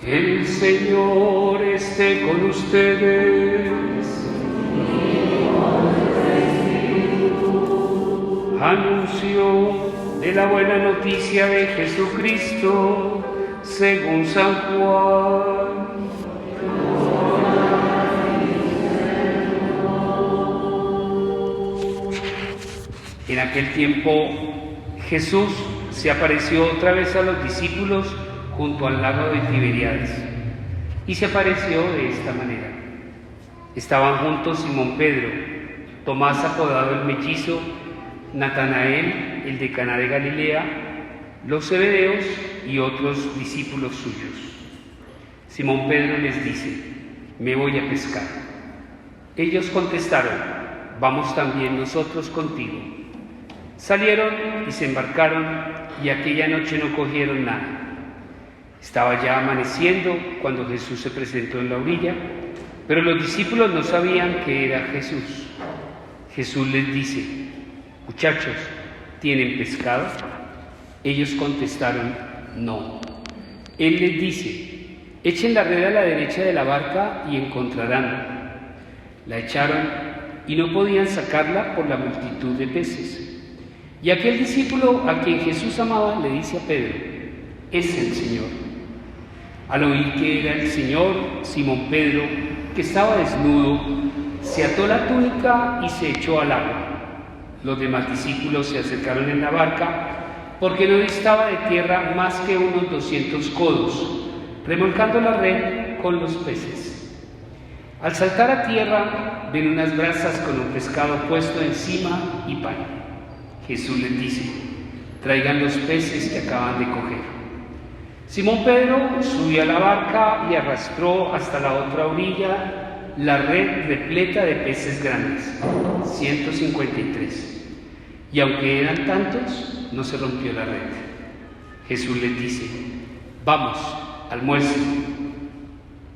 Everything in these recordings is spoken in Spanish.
El Señor esté con ustedes. Anuncio de la buena noticia de Jesucristo según San Juan. En aquel tiempo Jesús se apareció otra vez a los discípulos junto al lago de Tiberíades, y se apareció de esta manera. Estaban juntos Simón Pedro, Tomás apodado el Mellizo, Natanael, el de Caná de Galilea, los Zebedeos y otros discípulos suyos. Simón Pedro les dice: me voy a pescar. Ellos contestaron: vamos también nosotros contigo. Salieron y se embarcaron, y aquella noche no cogieron nada. Estaba ya amaneciendo cuando Jesús se presentó en la orilla, pero los discípulos no sabían que era Jesús. Jesús les dice: muchachos, ¿tienen pescado? Ellos contestaron: no. Él les dice: echen la red a la derecha de la barca y encontrarán. La echaron y no podían sacarla por la multitud de peces. Y aquel discípulo a quien Jesús amaba le dice a Pedro: es el Señor. Al oír que era el Señor, Simón Pedro, que estaba desnudo, se ató la túnica y se echó al agua. Los demás discípulos se acercaron en la barca, porque no distaba de tierra más que unos 200 codos, remolcando la red con los peces. Al saltar a tierra, ven unas brasas con un pescado puesto encima y pan. Jesús les dice: traigan los peces que acaban de coger. Simón Pedro subió a la barca y arrastró hasta la otra orilla la red repleta de peces grandes, 153. Y aunque eran tantos, no se rompió la red. Jesús les dice: vamos, almuercen.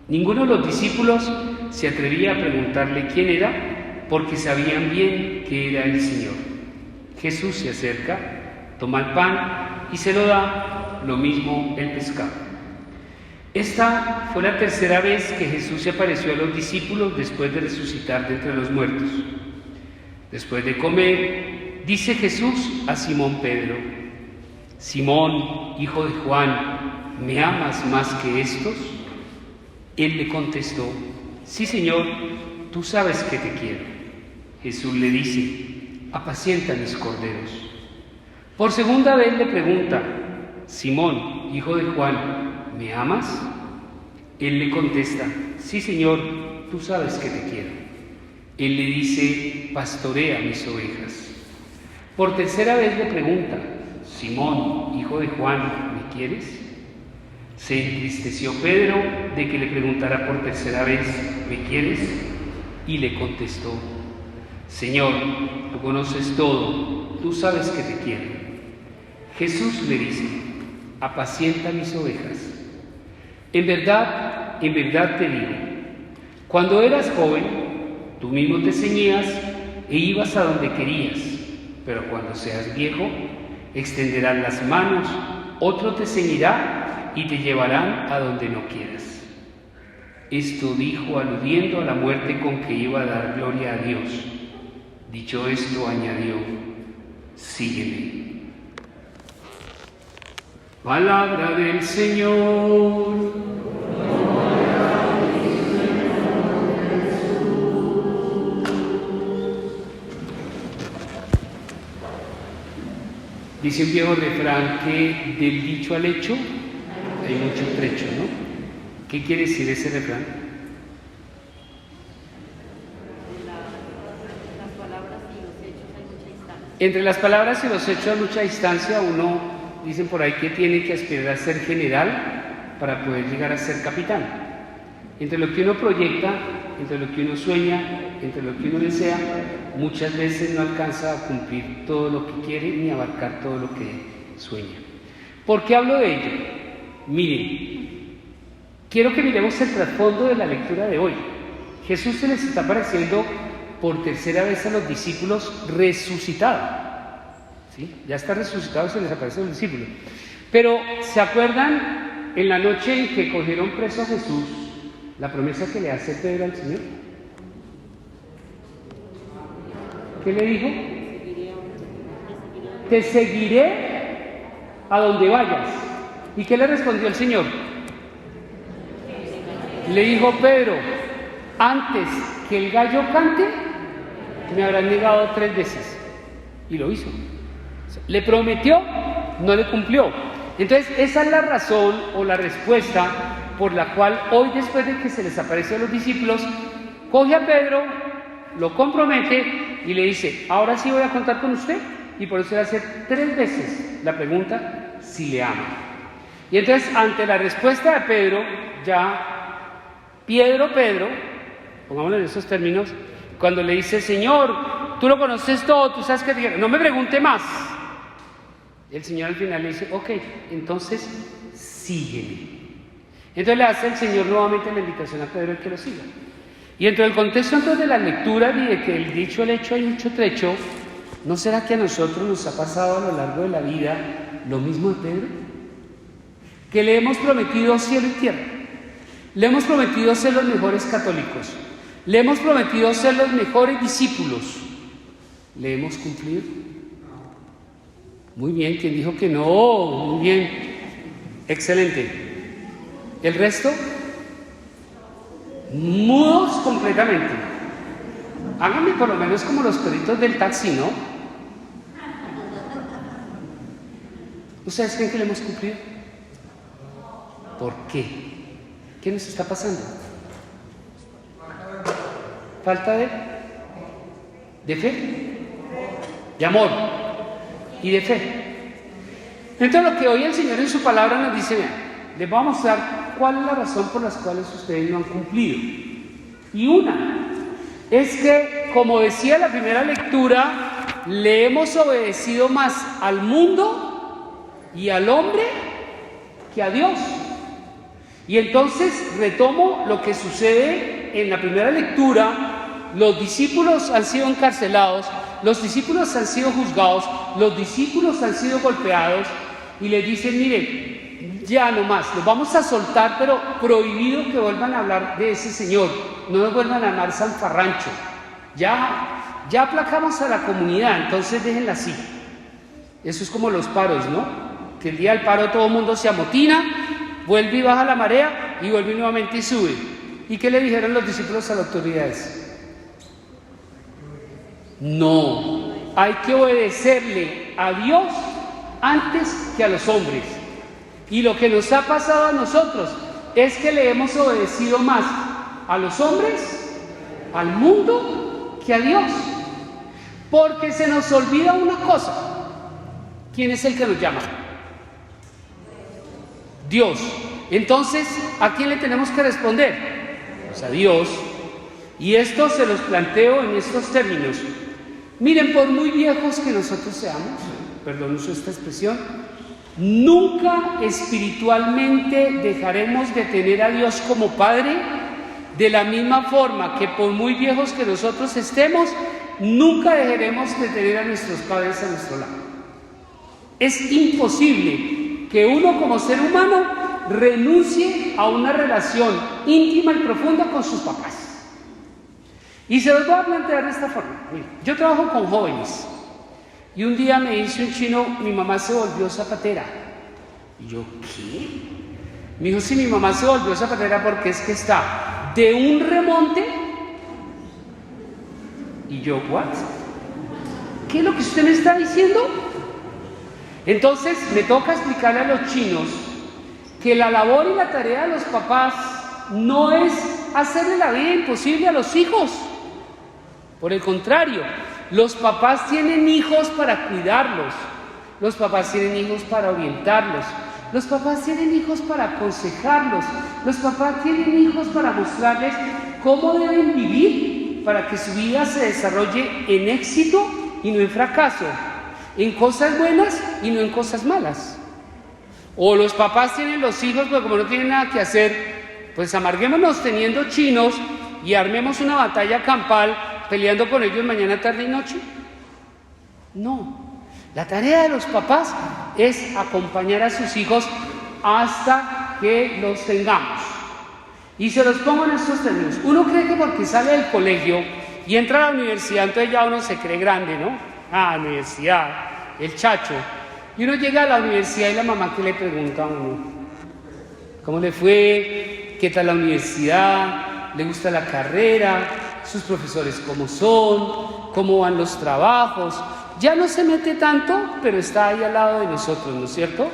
Ninguno de los discípulos se atrevía a preguntarle quién era, porque sabían bien que era el Señor. Jesús se acerca, toma el pan y se lo da, lo mismo el pescado. Esta fue la tercera vez que Jesús se apareció a los discípulos después de resucitar de entre los muertos. Después de comer, dice Jesús a Simón Pedro: Simón, hijo de Juan, ¿me amas más que estos? Él le contestó: sí, Señor, tú sabes que te quiero. Jesús le dice: apacienta mis corderos. Por segunda vez le pregunta: Simón, hijo de Juan, ¿me amas? Él le contesta: sí, Señor, tú sabes que te quiero. Él le dice: pastorea mis ovejas. Por tercera vez le pregunta: Simón, hijo de Juan, ¿me quieres? Se entristeció Pedro de que le preguntara por tercera vez: ¿me quieres? Y le contestó: Señor, tú conoces todo, tú sabes que te quiero. Jesús le dice: apacienta mis ovejas. En verdad te digo, cuando eras joven, tú mismo te ceñías e ibas a donde querías, pero cuando seas viejo, extenderás las manos, otro te ceñirá y te llevarán a donde no quieras. Esto dijo aludiendo a la muerte con que iba a dar gloria a Dios. Dicho esto, añadió: sígueme. Palabra del Señor. Dice un viejo refrán que del dicho al hecho hay mucho trecho, ¿no? ¿Qué quiere decir ese refrán? Entre las palabras y los hechos hay mucha distancia. Uno, dicen por ahí, que tiene que aspirar a ser general para poder llegar a ser capitán. Entre lo que uno proyecta, entre lo que uno sueña, entre lo que uno desea, muchas veces no alcanza a cumplir todo lo que quiere ni abarcar todo lo que sueña. ¿Por qué hablo de ello? Miren, quiero que miremos el trasfondo de la lectura de hoy. Jesús se les está apareciendo por tercera vez a los discípulos resucitado. ¿Sí? Ya está resucitado, se les aparece a los discípulos. Pero, ¿se acuerdan en la noche en que cogieron preso a Jesús, la promesa que le hace Pedro al Señor? ¿Qué le dijo? Te seguiré a donde vayas. ¿Y qué le respondió el Señor? Le dijo: Pedro, antes que el gallo cante, me habrán negado 3 veces. Y lo hizo. Le prometió, no le cumplió. Entonces, esa es la razón o la respuesta por la cual hoy, después de que se les apareció a los discípulos, coge a Pedro, lo compromete y le dice: ahora sí voy a contar con usted. Y por eso le hace 3 veces la pregunta si le ama. Y entonces, ante la respuesta de Pedro, ya Pedro, pongámoslo en esos términos, cuando le dice: Señor, tú lo conoces todo, tú sabes que no me pregunte más. El Señor al final le dice: ok, entonces sígueme. Entonces le hace el Señor nuevamente la invitación a Pedro el que lo siga. Y dentro del contexto entonces de la lectura y de que el dicho, el hecho, hay mucho trecho, ¿no será que a nosotros nos ha pasado a lo largo de la vida lo mismo de Pedro? Que le hemos prometido cielo y tierra, le hemos prometido ser los mejores católicos, le hemos prometido ser los mejores discípulos. ¿Le hemos cumplido? Muy bien, ¿quién dijo que no? Muy bien, excelente. ¿El resto? Mudos completamente. Háganme por lo menos como los perritos del taxi, ¿no? ¿Ustedes creen que le hemos cumplido? ¿Por qué? ¿Qué nos está pasando? ¿Falta de fe? De amor y de fe. Entonces, lo que hoy el Señor en su palabra nos dice: vean, les voy a mostrar cuál es la razón por las cuales ustedes no han cumplido. Y una es que, como decía la primera lectura, le hemos obedecido más al mundo y al hombre que a Dios. Y entonces retomo lo que sucede en la primera lectura. Los discípulos han sido encarcelados, los discípulos han sido juzgados, los discípulos han sido golpeados, y les dicen: mire, ya no más, los vamos a soltar, pero prohibido que vuelvan a hablar de ese Señor, no nos vuelvan a llamar Sanfarrancho, ya aplacamos a la comunidad, entonces déjenla así. Eso es como los paros, ¿no? Que el día del paro todo el mundo se amotina, vuelve y baja la marea, y vuelve nuevamente y sube. ¿Y qué le dijeron los discípulos a las autoridades? No, hay que obedecerle a Dios antes que a los hombres. Y lo que nos ha pasado a nosotros es que le hemos obedecido más a los hombres, al mundo, que a Dios. Porque se nos olvida una cosa: ¿quién es el que nos llama? Dios. Entonces, ¿a quién le tenemos que responder? Pues a Dios. Y esto se los planteo en estos términos. Miren, por muy viejos que nosotros seamos, perdón uso esta expresión, nunca espiritualmente dejaremos de tener a Dios como Padre, de la misma forma que por muy viejos que nosotros estemos, nunca dejaremos de tener a nuestros padres a nuestro lado. Es imposible que uno como ser humano renuncie a una relación íntima y profunda con sus papás. Y se los voy a plantear de esta forma. Mira, yo trabajo con jóvenes y un día me dice un chino: mi mamá se volvió zapatera. Y yo: ¿qué? Me dijo: sí, mi mamá se volvió zapatera porque es que está de un remonte. Y yo: ¿what? ¿Qué es lo que usted me está diciendo? Entonces me toca explicarle a los chinos que la labor y la tarea de los papás no es hacerle la vida imposible a los hijos. Por el contrario, los papás tienen hijos para cuidarlos, los papás tienen hijos para orientarlos, los papás tienen hijos para aconsejarlos, los papás tienen hijos para mostrarles cómo deben vivir para que su vida se desarrolle en éxito y no en fracaso, en cosas buenas y no en cosas malas. O los papás tienen los hijos, pero como no tienen nada que hacer, pues amarguémonos teniendo chinos y armemos una batalla campal peleando con ellos mañana, tarde y noche. No, la tarea de los papás es acompañar a sus hijos hasta que los tengamos. Y se los pongo en estos términos. Uno cree que porque sale del colegio y entra a la universidad, entonces ya uno se cree grande, ¿no? Ah, universidad, el chacho. Y uno llega a la universidad y la mamá, ¿qué le pregunta a uno? ¿Cómo le fue? ¿Qué tal la universidad? ¿Le gusta la carrera? ¿Sus profesores cómo son? ¿Cómo van los trabajos? Ya no se mete tanto, pero está ahí al lado de nosotros, ¿no es cierto?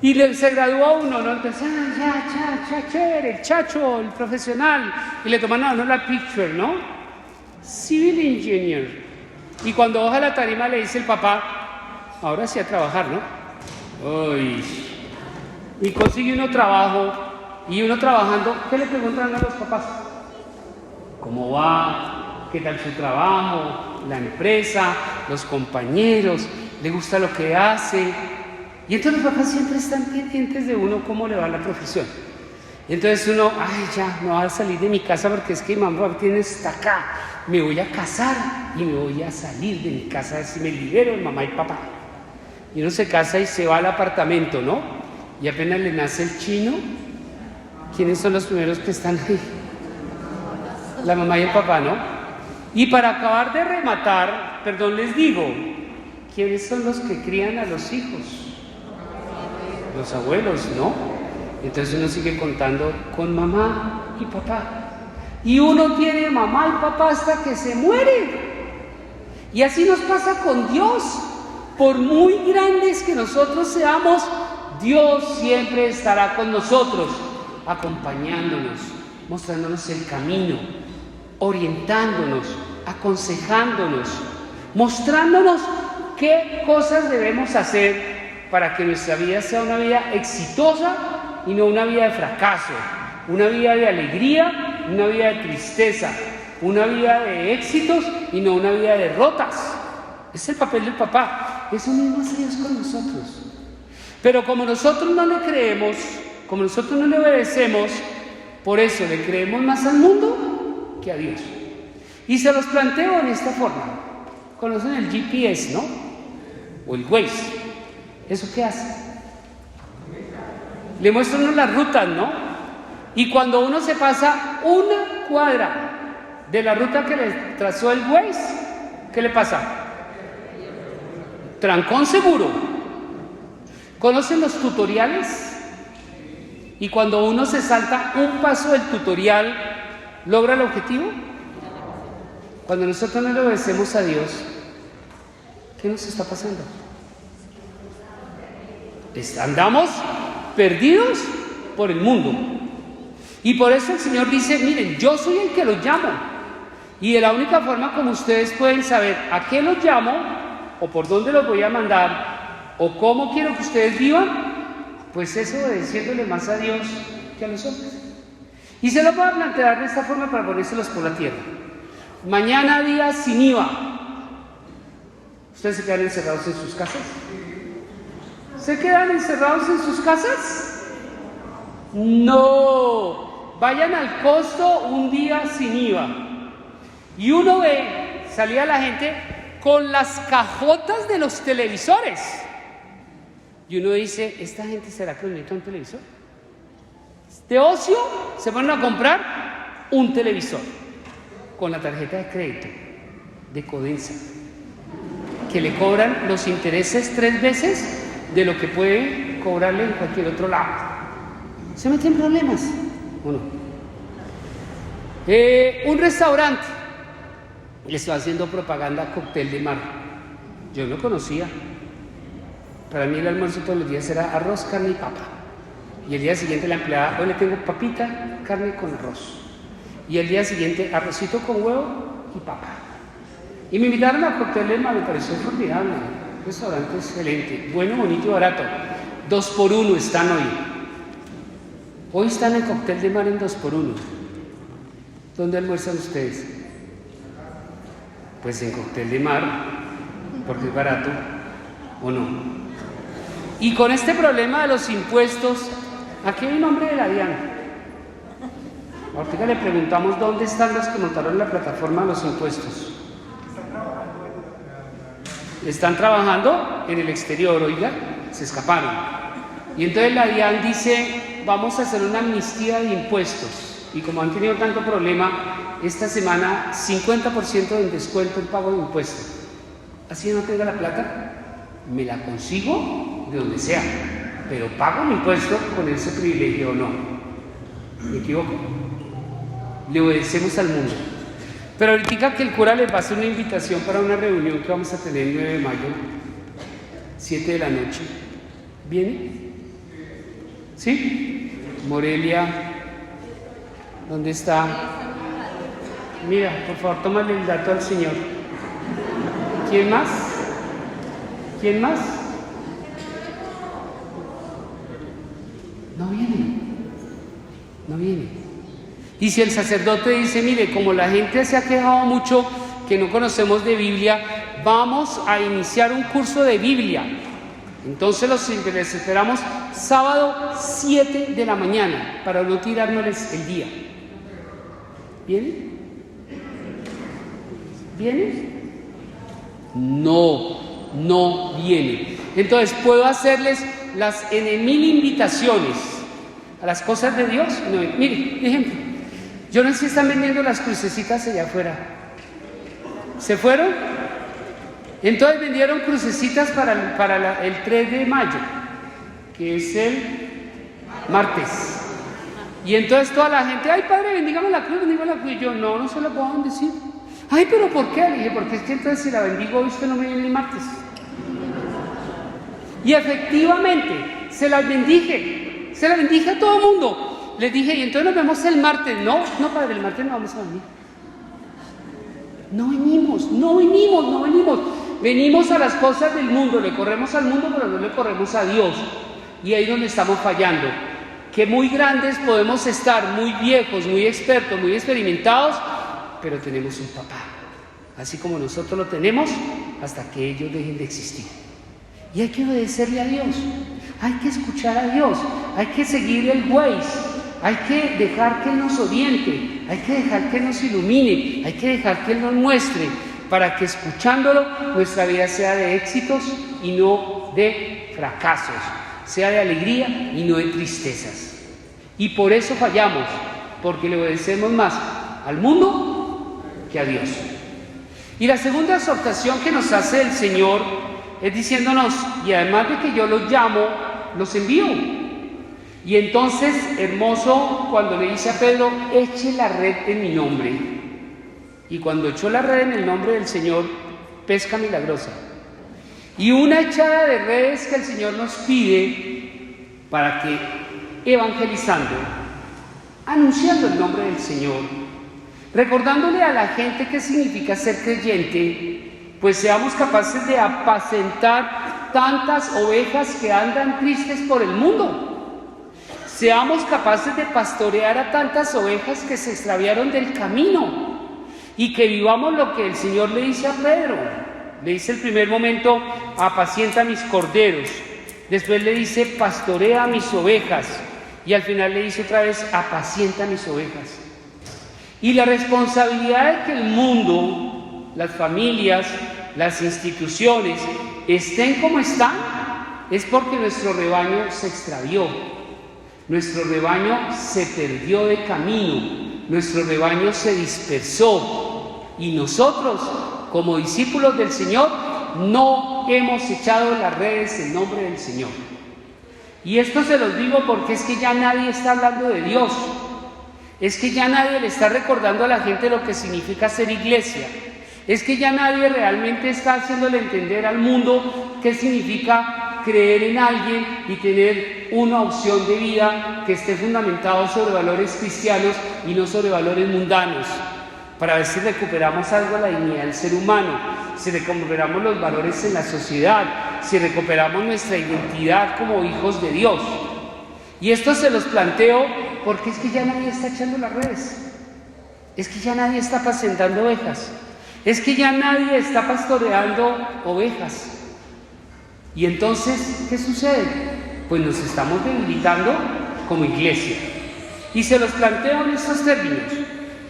Y se gradúa uno, ¿no? Entonces, ya, chévere, el chacho, el profesional. Y le toman a uno la picture, ¿no? Civil engineer. Y cuando baja la tarima le dice el papá, ahora sí a trabajar, ¿no? Uy. Y consigue uno trabajo, y uno trabajando, ¿qué le preguntan a los papás? ¿Cómo va? ¿Qué tal su trabajo? La empresa, los compañeros, ¿le gusta lo que hace? Y entonces los papás siempre están pendientes de uno, cómo le va la profesión. Y entonces uno, ay, ya, me voy a salir de mi casa porque es que mi mamá tiene hasta acá. Me voy a casar y me voy a salir de mi casa a ver si me libero de mamá y papá. Y uno se casa y se va al apartamento, ¿no? Y apenas le nace el chino, ¿quiénes son los primeros que están ahí? La mamá y el papá, ¿no? Y para acabar de rematar, perdón, les digo, ¿quiénes son los que crían a los hijos? Los abuelos, ¿no? Entonces uno sigue contando con mamá y papá. Y uno tiene mamá y papá hasta que se muere. Y así nos pasa con Dios. Por muy grandes que nosotros seamos, Dios siempre estará con nosotros, acompañándonos, mostrándonos el camino, orientándonos, aconsejándonos, mostrándonos qué cosas debemos hacer para que nuestra vida sea una vida exitosa y no una vida de fracaso, una vida de alegría, una vida de tristeza, una vida de éxitos y no una vida de derrotas. Es el papel del papá. Eso mismo hace Dios con nosotros. Pero como nosotros no le creemos, como nosotros no le obedecemos, por eso le creemos más al mundo que a Dios. Y se los planteo en esta forma. Conocen el GPS, ¿no? O el Waze. ¿Eso qué hace? Le muestra uno las rutas, ¿no? Y cuando uno se pasa una cuadra de la ruta que le trazó el Waze, ¿qué le pasa? Trancón seguro. ¿Conocen los tutoriales? Y cuando uno se salta un paso del tutorial, ¿logra el objetivo? Cuando nosotros no le obedecemos a Dios, ¿qué nos está pasando? Andamos perdidos por el mundo. Y por eso el Señor dice, miren, yo soy el que los llamo. Y de la única forma como ustedes pueden saber a qué los llamo, o por dónde los voy a mandar, o cómo quiero que ustedes vivan, pues es obedeciéndole más a Dios que a los hombres. Y se lo voy a plantear de esta forma para ponérselos por la tierra. Mañana día sin IVA. ¿Ustedes se quedan encerrados en sus casas? ¿Se quedan encerrados en sus casas? No. Vayan al costo un día sin IVA. Y uno ve, salía la gente con las cajotas de los televisores. Y uno dice, ¿esta gente será que necesita un televisor? De ocio se van a comprar un televisor con la tarjeta de crédito de Codensa, que le cobran los intereses 3 veces de lo que puede cobrarle en cualquier otro lado. ¿Se meten problemas o no? Un restaurante le está haciendo propaganda a Cóctel de Mar. Yo no conocía. Para mí el almuerzo todos los días era arroz, carne y papa. Y el día siguiente la empleada, hoy le tengo papita, carne con arroz. Y el día siguiente arrocito con huevo y papa. Y me invitaron a Cóctel de Mar, me pareció formidable. Un restaurante excelente, bueno, bonito y barato. 2 por 1 están hoy. Hoy están en Cóctel de Mar en 2 por 1. ¿Dónde almuerzan ustedes? Pues en Cóctel de Mar, porque es barato, ¿o no? Y con este problema de los impuestos, aquí hay un hombre de la DIAN. Ahorita le preguntamos dónde están los que montaron la plataforma de los impuestos. Están trabajando en el exterior, oiga, se escaparon. Y entonces la DIAN dice, vamos a hacer una amnistía de impuestos. Y como han tenido tanto problema, esta semana 50% de descuento en pago de impuestos. Así no tenga la plata, me la consigo de donde sea, pero pago mi impuesto con ese privilegio o no. ¿Me equivoco? Le obedecemos al mundo. Pero ahorita que el cura les va a hacer una invitación para una reunión que vamos a tener el 9 de mayo, 7 de la noche. ¿Viene? ¿Sí? Morelia, ¿dónde está? Mira, por favor, tómale el dato al señor. ¿Quién más? ¿Quién más? No viene. No viene. Y si el sacerdote dice, mire, como la gente se ha quejado mucho que no conocemos de Biblia, vamos a iniciar un curso de Biblia. Entonces les esperamos sábado 7 de la mañana para no tirárnosles el día. ¿Viene? ¿Viene? No viene. Entonces, ¿puedo hacerles las 1000 invitaciones a las cosas de Dios? No. Mire, ejemplo, yo no sé si están vendiendo las crucecitas allá afuera. ¿Se fueron? Entonces vendieron crucecitas para el 3 de mayo, que es el martes. Y entonces toda la gente, ay padre, bendígame la cruz. Y yo, no se la puedo bendecir. Ay, pero ¿por qué? Le dije, porque es que entonces si la bendigo hoy, usted no me viene el martes. Y efectivamente, se las bendije a todo el mundo. Les dije, y entonces nos vemos el martes. No padre, el martes no vamos a venir. No venimos. Venimos a las cosas del mundo, le corremos al mundo, pero no le corremos a Dios. Y ahí es donde estamos fallando. Que muy grandes podemos estar, muy viejos, muy expertos, muy experimentados, pero tenemos un papá, así como nosotros lo tenemos, hasta que ellos dejen de existir. Y hay que obedecerle a Dios, hay que escuchar a Dios, hay que seguir el Waze, hay que dejar que Él nos oriente, hay que dejar que Él nos ilumine, hay que dejar que Él nos muestre, para que escuchándolo nuestra vida sea de éxitos y no de fracasos, sea de alegría y no de tristezas. Y por eso fallamos, porque le obedecemos más al mundo que a Dios. Y la segunda exhortación que nos hace el Señor es diciéndonos, y además de que yo los llamo, los envío. Y entonces, hermoso, cuando le dice a Pedro, eche la red en mi nombre. Y cuando echó la red en el nombre del Señor, pesca milagrosa. Y una echada de redes que el Señor nos pide para que evangelizando, anunciando el nombre del Señor, recordándole a la gente qué significa ser creyente, pues seamos capaces de apacentar tantas ovejas que andan tristes por el mundo. Seamos capaces de pastorear a tantas ovejas que se extraviaron del camino. Y que vivamos lo que el Señor le dice a Pedro. Le dice el primer momento, apacienta mis corderos. Después le dice, pastorea mis ovejas. Y al final le dice otra vez, apacienta mis ovejas. Y la responsabilidad de que el mundo, las familias, las instituciones estén como están, es porque nuestro rebaño se extravió. Nuestro rebaño se perdió de camino. Nuestro rebaño se dispersó y nosotros, como discípulos del Señor, no hemos echado las redes en nombre del Señor. Y esto se los digo porque es que ya nadie está hablando de Dios, es que ya nadie le está recordando a la gente lo que significa ser iglesia, es que ya nadie realmente está haciéndole entender al mundo qué significa creer en alguien y tener una opción de vida que esté fundamentado sobre valores cristianos y no sobre valores mundanos, para ver si recuperamos algo de la dignidad del ser humano, si recuperamos los valores en la sociedad, si recuperamos nuestra identidad como hijos de Dios. Y esto se los planteo porque es que ya nadie está echando las redes, es que ya nadie está apacentando ovejas, es que ya nadie está pastoreando ovejas. Y entonces, ¿qué sucede? Pues nos estamos debilitando como iglesia. Y se los planteo en estos términos.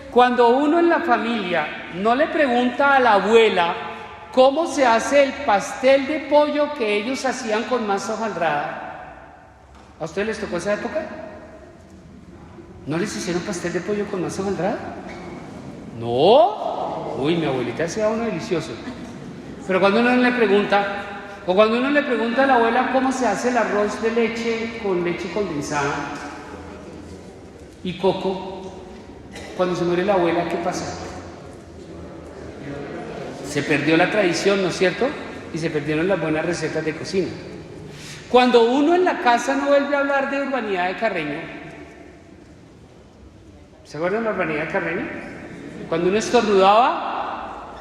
Cuando uno en la familia no le pregunta a la abuela cómo se hace el pastel de pollo que ellos hacían con masa hojaldrada, ¿A ustedes les tocó esa época? ¿No les hicieron pastel de pollo con masa maldrada? No. Uy, mi abuelita hacía uno delicioso. Pero cuando uno le pregunta, o cuando uno le pregunta a la abuela cómo se hace el arroz de leche con leche condensada y coco, cuando se muere la abuela, ¿qué pasa? Se perdió la tradición, ¿no es cierto? Y se perdieron las buenas recetas de cocina. Cuando uno en la casa no vuelve a hablar de Urbanidad de Carreño, ¿se acuerdan de la Urbanidad de Carreño? Cuando uno estornudaba,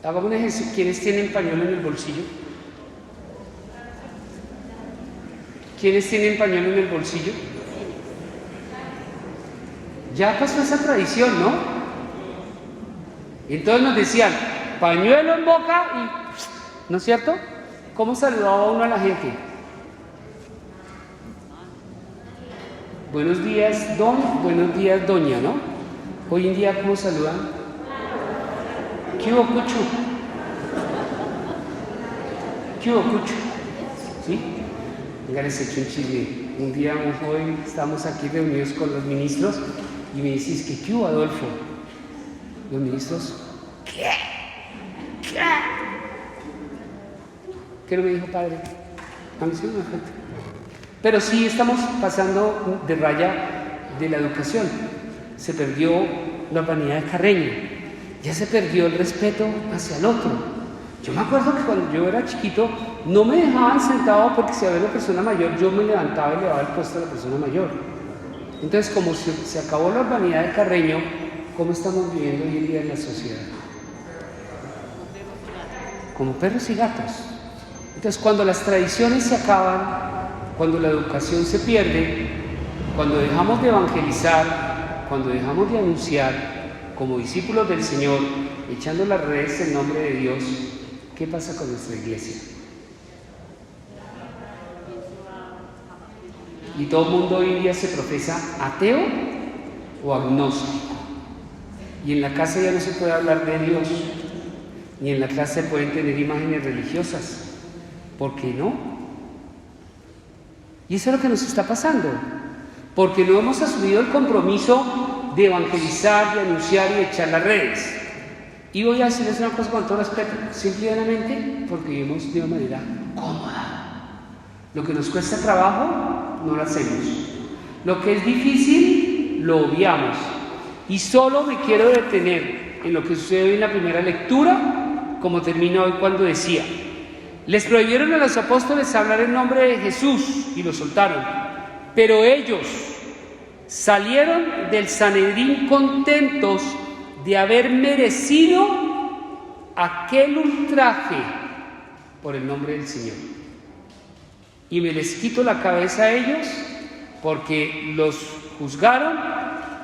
hagamos un ejercicio. ¿Quiénes tienen pañuelo en el bolsillo? ¿Quiénes tienen pañuelo en el bolsillo? Ya pasó esa tradición, ¿no? Entonces nos decían, pañuelo en boca y... ¿no es cierto? ¿Cómo saludaba uno a la gente? Buenos días, don, buenos días, doña, ¿no? Hoy en día, ¿cómo saludan? ¿Qué hubo, cucho? ¿Qué hubo, cucho? ¿Sí? Venga, les echo un chisme. Un día, un joven, estamos aquí reunidos con los ministros y me dices que ¿qué hubo, Adolfo? Los ministros, ¿qué? ¿Qué? ¿Qué no me dijo, padre? A mí sí me afecta. Pero sí estamos pasando de raya de la educación. Se perdió la Urbanidad de Carreño. Ya se perdió el respeto hacia el otro. Yo me acuerdo que cuando yo era chiquito no me dejaban sentado porque si había una persona mayor yo me levantaba y le daba el puesto a la persona mayor. Entonces, como se acabó la Urbanidad de Carreño, ¿cómo estamos viviendo hoy en día en la sociedad? Como perros y gatos. Entonces, cuando las tradiciones se acaban, cuando la educación se pierde, cuando dejamos de evangelizar, cuando dejamos de anunciar como discípulos del Señor, echando las redes en nombre de Dios, ¿qué pasa con nuestra iglesia? Y todo el mundo hoy en día se profesa ateo o agnóstico. Y en la casa ya no se puede hablar de Dios, ni en la clase pueden tener imágenes religiosas. ¿Por qué no? Y eso es lo que nos está pasando, porque no hemos asumido el compromiso de evangelizar, de anunciar y de echar las redes. Y voy a decirles una cosa con todo respeto, simplemente porque vivimos de una manera cómoda. Lo que nos cuesta trabajo, no lo hacemos. Lo que es difícil, lo obviamos. Y solo me quiero detener en lo que sucede hoy en la primera lectura, como termina hoy cuando decía: les prohibieron a los apóstoles hablar en nombre de Jesús y lo soltaron, pero ellos salieron del Sanedrín contentos de haber merecido aquel ultraje por el nombre del Señor. Y me les quito la cabeza a ellos porque los juzgaron,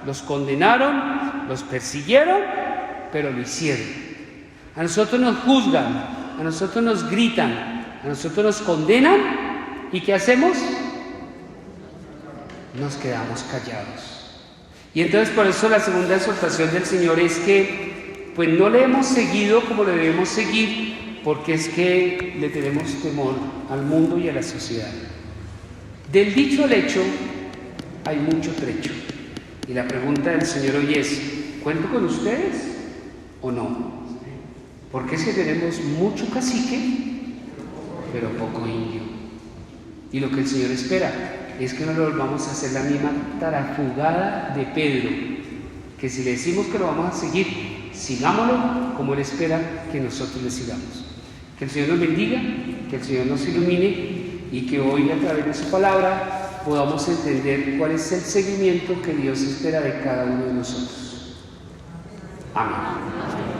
los condenaron, los persiguieron, pero lo hicieron. A nosotros nos juzgan, a nosotros nos gritan, a nosotros nos condenan, ¿y qué hacemos? Nos quedamos callados. Y entonces por eso la segunda exhortación del Señor es que pues no le hemos seguido como le debemos seguir, porque es que le tenemos temor al mundo y a la sociedad. Del dicho al hecho hay mucho trecho. Y la pregunta del Señor hoy es: ¿cuento con ustedes o no? Porque es que tenemos mucho cacique, pero poco indio. Y lo que el Señor espera es que no lo volvamos a hacer la misma tarafugada de Pedro, que si le decimos que lo vamos a seguir, sigámoslo como Él espera que nosotros le sigamos. Que el Señor nos bendiga, que el Señor nos ilumine y que hoy a través de su palabra podamos entender cuál es el seguimiento que Dios espera de cada uno de nosotros. Amén.